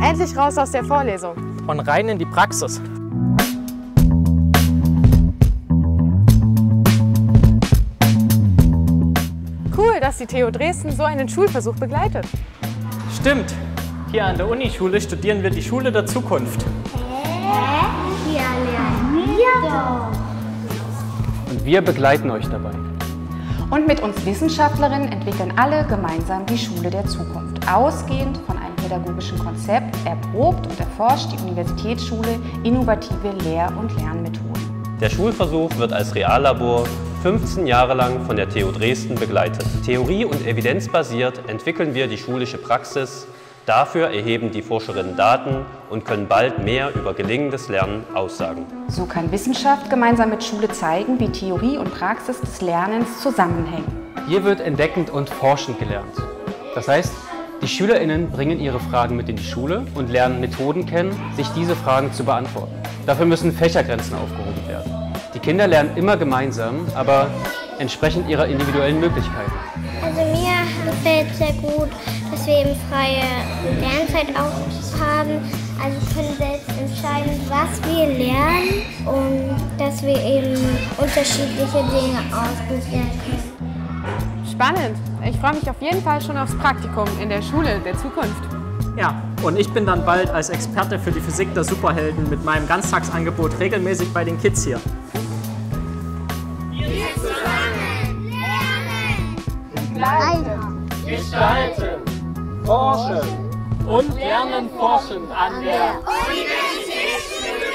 Endlich raus aus der Vorlesung. Und rein in die Praxis. Cool, dass die TU Dresden so einen Schulversuch begleitet. Stimmt. Hier an der Unischule studieren wir die Schule der Zukunft. Hier lernen wir doch. Und wir begleiten euch dabei. Und mit uns Wissenschaftlerinnen entwickeln alle gemeinsam die Schule der Zukunft. Ausgehend von einem pädagogischen Konzept erprobt und erforscht die Universitätsschule innovative Lehr- und Lernmethoden. Der Schulversuch wird als Reallabor 15 Jahre lang von der TU Dresden begleitet. Theorie- und evidenzbasiert entwickeln wir die schulische Praxis. Dafür erheben die Forscherinnen Daten und können bald mehr über gelingendes Lernen aussagen. So kann Wissenschaft gemeinsam mit Schule zeigen, wie Theorie und Praxis des Lernens zusammenhängen. Hier wird entdeckend und forschend gelernt. Das heißt, die SchülerInnen bringen ihre Fragen mit in die Schule und lernen Methoden kennen, sich diese Fragen zu beantworten. Dafür müssen Fächergrenzen aufgehoben werden. Die Kinder lernen immer gemeinsam, aber entsprechend ihrer individuellen Möglichkeiten. Also mir gefällt sehr gut, dass wir eben freie Lernzeit auch haben. Also können selbst entscheiden, was wir lernen und dass wir eben unterschiedliche Dinge ausprobieren können. Spannend. Ich freue mich auf jeden Fall schon aufs Praktikum in der Schule der Zukunft. Ja, und ich bin dann bald als Experte für die Physik der Superhelden mit meinem Ganztagsangebot regelmäßig bei den Kids hier. Wir zusammen lernen! Gestalten, forschen und lernen forschend an der Universitätsschule